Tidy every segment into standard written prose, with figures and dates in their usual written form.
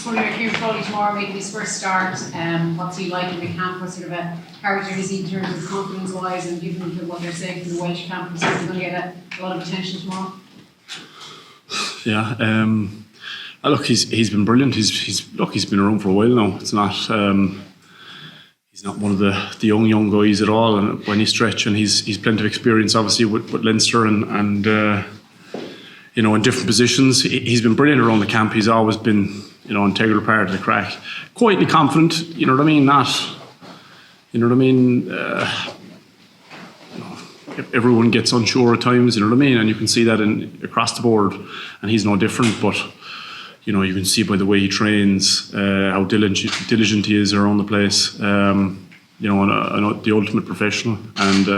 just wondering if you're probably tomorrow making his first start, what's he like in the camp? What sort of a character is he in terms of confidence wise, and given what they're saying from the Welsh camp, is he going to get a lot of attention tomorrow? Yeah, look, he's been brilliant. He's been around for a while now. It's not he's not one of the young guys at all, and by any stretch. And he's plenty of experience, obviously, with Leinster and in different positions. He's been brilliant around the camp. He's always been integral part of the crack. Quietly confident, you know what I mean. Everyone gets unsure at times, you know what I mean, and you can see that across the board, and he's no different. But you can see by the way he trains, how diligent he is around the place. The ultimate professional, and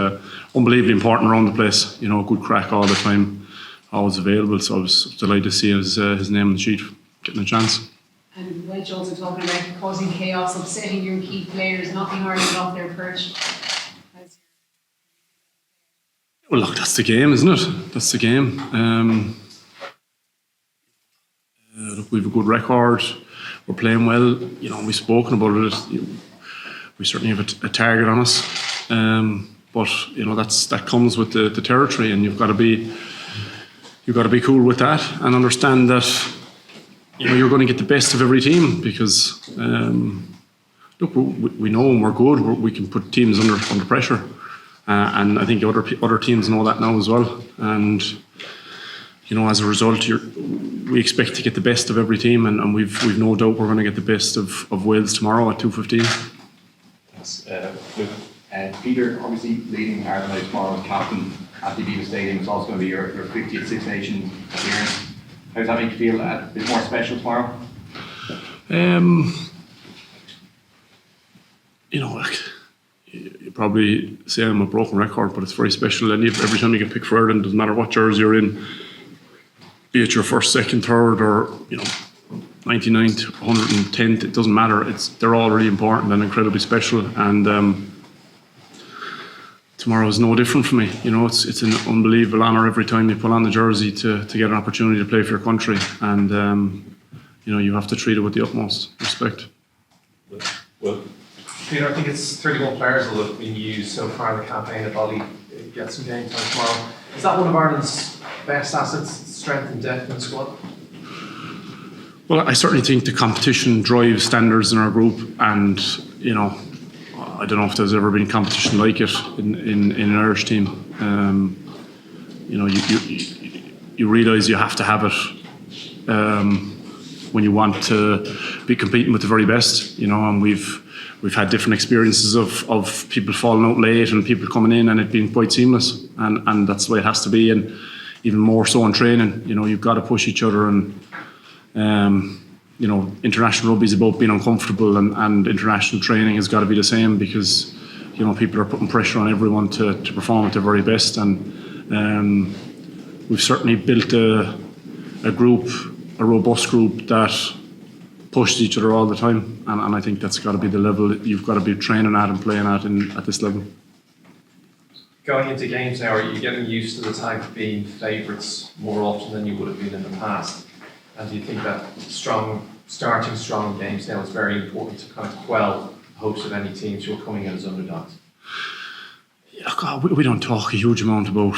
unbelievably important around the place. Good crack all the time, always available. So I was delighted to see his name on the sheet, getting a chance. And Welsh also talking about causing chaos, upsetting your key players, knocking Ireland off their perch. Well, look, that's the game, isn't it? That's the game. Look, we have a good record. We're playing well. We've spoken about it. We certainly have a target on us. But that comes with the territory, and you've got to be cool with that and understand that you're going to get the best of every team, because look, we know when we're good, we can put teams under pressure. And I think other teams know that now as well. And as a result, we expect to get the best of every team, and we've no doubt we're going to get the best of Wales tomorrow at 2:15. Thanks, Luke. Peter, obviously leading Ireland tomorrow as captain at the Aviva Stadium. It's also going to be your 50th Six Nations appearance. How's that make you feel? A bit more special tomorrow? You probably say I'm a broken record, but it's very special. And every time you get picked for Ireland, doesn't matter what jersey you're in, be it your first, second, third, or 99th, 110th, it doesn't matter. They're all really important and incredibly special. And tomorrow is no different for me. It's an unbelievable honour every time you put on the jersey to get an opportunity to play for your country. And you have to treat it with the utmost respect. Well, Peter, I think it's 31 players that have been used so far in the campaign. If Ollie gets some game time tomorrow, is that one of Ireland's best assets, strength and depth in the squad? Well, I certainly think the competition drives standards in our group, and I don't know if there's ever been competition like it in an Irish team. You realise you have to have it when you want to be competing with the very best. And we've had different experiences of people falling out late and people coming in, and it being quite seamless, and that's the way it has to be, and even more so in training. You've got to push each other, and international rugby is about being uncomfortable, and international training has got to be the same, because people are putting pressure on everyone to perform at their very best, and we've certainly built a robust group that pushes each other all the time, and I think that's got to be the level that you've got to be training at and playing at this level. Going into games now, are you getting used to the tag of being favourites more often than you would have been in the past? And do you think that starting strong games now is very important to kind of quell the hopes of any teams who are coming in as underdogs? Yeah, God, we don't talk a huge amount about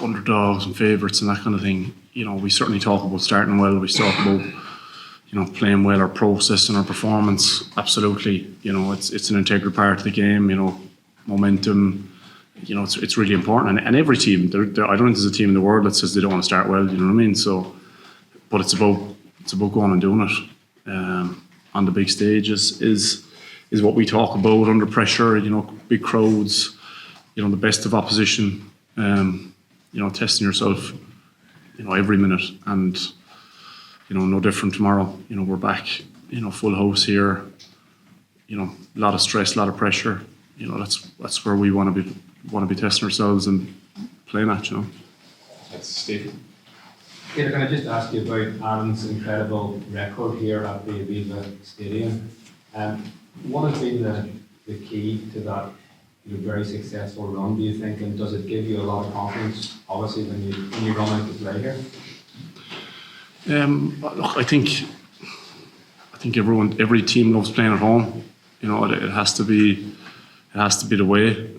underdogs and favourites and that kind of thing. We certainly talk about starting well. We talk about playing well, our process and our performance. Absolutely, it's an integral part of the game. Momentum. It's really important, and every team. I don't think there's a team in the world that says they don't want to start well. You know what I mean? So, but it's about going and doing it on the big stages. Is what we talk about under pressure. Big crowds. The best of opposition. Testing yourself. Every minute, and no different tomorrow. We're back. Full house here. A lot of stress, a lot of pressure. That's where we want to be testing ourselves and playing at. That's Steve. Peter, can I just ask you about Ireland's incredible record here at the Aviva Stadium? What has been the key to that very successful run, do you think, and does it give you a lot of confidence, obviously, when you run out to play here? Look, I think I think every team loves playing at home. You know, it has to be the way. You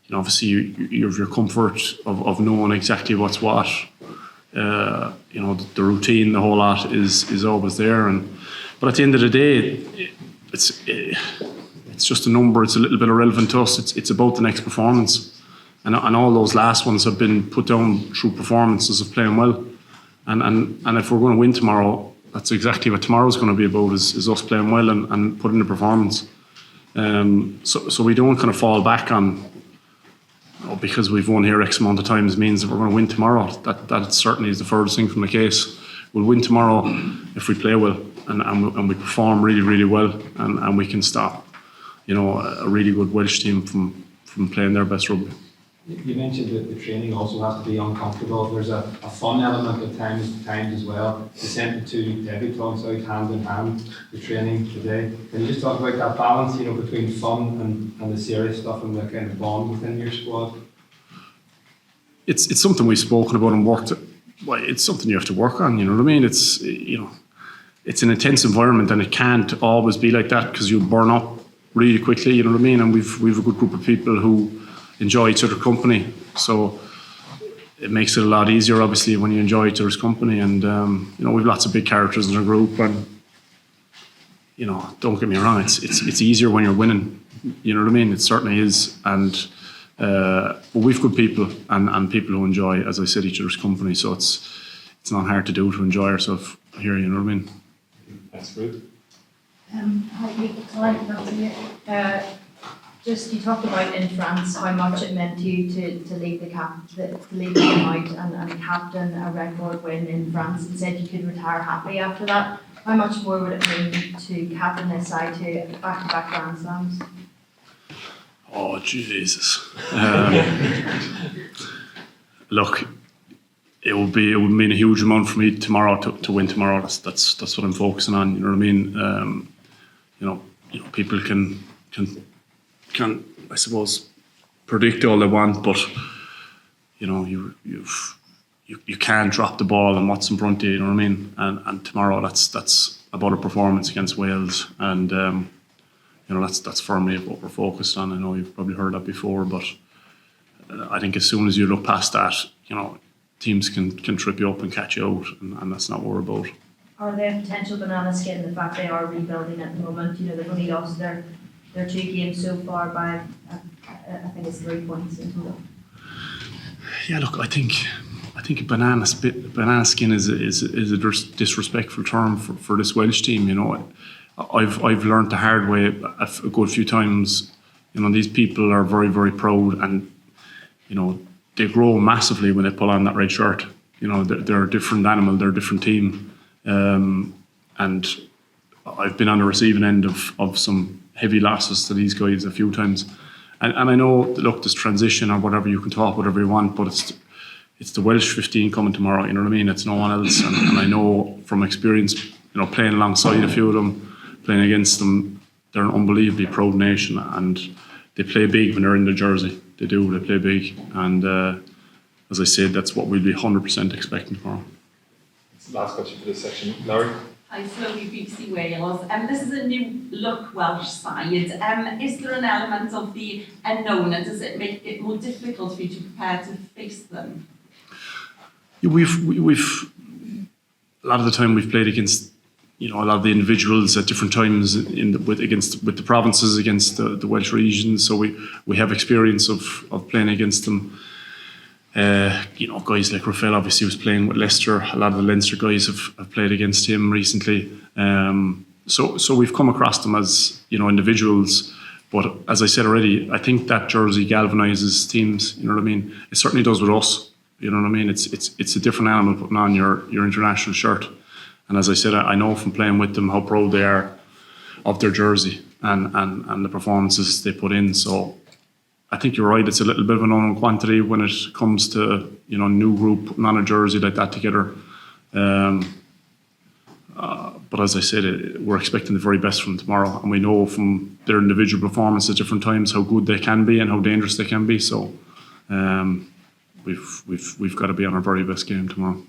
know, obviously you have your comfort of knowing exactly what's what. You know, the routine, the whole lot is always there. But at the end of the day, it's just a number. It's a little bit irrelevant to us. It's about the next performance. And all those last ones have been put down through performances of playing well. And if we're going to win tomorrow, that's exactly what tomorrow's going to be about, is us playing well and putting the performance. So we don't kind of fall back on, because we've won here X amount of times means that we're going to win tomorrow. That certainly is the furthest thing from the case. We'll win tomorrow if we play well and we perform really, really well, and we can stop, you know, a really good Welsh team from playing their best rugby. You mentioned that the training also has to be uncomfortable. There's a fun element at times as well. You sent the two debutants out hand in hand to training today. Can you just talk about that balance, you know, between fun and the serious stuff and the kind of bond within your squad? It's something we've spoken about and worked. Well, it's something you have to work on. You know what I mean? It's, you know, it's an intense environment, and it can't always be like that because you burn up really quickly. You know what I mean? And we've a good group of people who enjoy each other's company, so it makes it a lot easier, obviously, when you enjoy each other's company. And you know, we've lots of big characters in our group, and you know, don't get me wrong, it's easier when you're winning. You know what I mean? It certainly is. And but we've good people and people who enjoy, as I said, each other's company. So it's not hard to do to enjoy ourselves here. You know what I mean? That's Ruth. Hi, Nick. Nice to meet you. Just, you talked about in France how much it meant to you to leave the leave the game out and captain a record win in France, and said you could retire happy after that. How much more would it mean to captain this side to back-to-back Grand Slams? Oh Jesus! Look, it would mean a huge amount for me tomorrow to win tomorrow. That's what I'm focusing on. You know what I mean? You know, people can I suppose predict all they want, but you know, you can't drop the ball and what's in front of you. You know what I mean? And tomorrow, that's about a performance against Wales, and you know, that's firmly what we're focused on. I know you've probably heard that before, but I think as soon as you look past that, you know, teams can trip you up and catch you out, and that's not what we're about. Are there potential banana skin in the fact they are rebuilding at the moment? You know, they've only lost their 2 games so far by, I think it's 3 points in total. Yeah, look, I think banana skin is a disrespectful term for this Welsh team. You know, I've learned the hard way a good few times. You know, these people are very, very proud, and you know, they grow massively when they pull on that red shirt. You know, they're a different animal, they're a different team, and I've been on the receiving end of some heavy losses to these guys a few times, and I know, look, this transition or whatever, you can talk whatever you want, but it's the Welsh 15 coming tomorrow. You know what I mean? It's no one else, and I know from experience, you know, playing alongside a few of them, playing against them, they're an unbelievably proud nation, and they play big when they're in the jersey. They do. They play big, and as I said, that's what we'll be 100% expecting tomorrow. Last question for this section, Laurie. Hi, Slowly BBC Wales. This is a new look Welsh side. Is there an element of the unknown, and does it make it more difficult for you to prepare to face them? Yeah, we've a lot of the time we've played against, you know, a lot of the individuals at different times with the provinces, against the Welsh regions. So we have experience of playing against them. You know, guys like Rafael obviously was playing with Leicester. A lot of the Leinster guys have played against him recently. So we've come across them as, you know, individuals. But as I said already, I think that jersey galvanises teams. You know what I mean? It certainly does with us. You know what I mean? It's a different animal putting on your international shirt. And as I said, I know from playing with them how proud they are of their jersey and the performances they put in. So I think you're right. It's a little bit of an unknown quantity when it comes to, you know, new group putting on a jersey like that together. But as I said, we're expecting the very best from them tomorrow, and we know from their individual performance at different times how good they can be and how dangerous they can be. So we've got to be on our very best game tomorrow.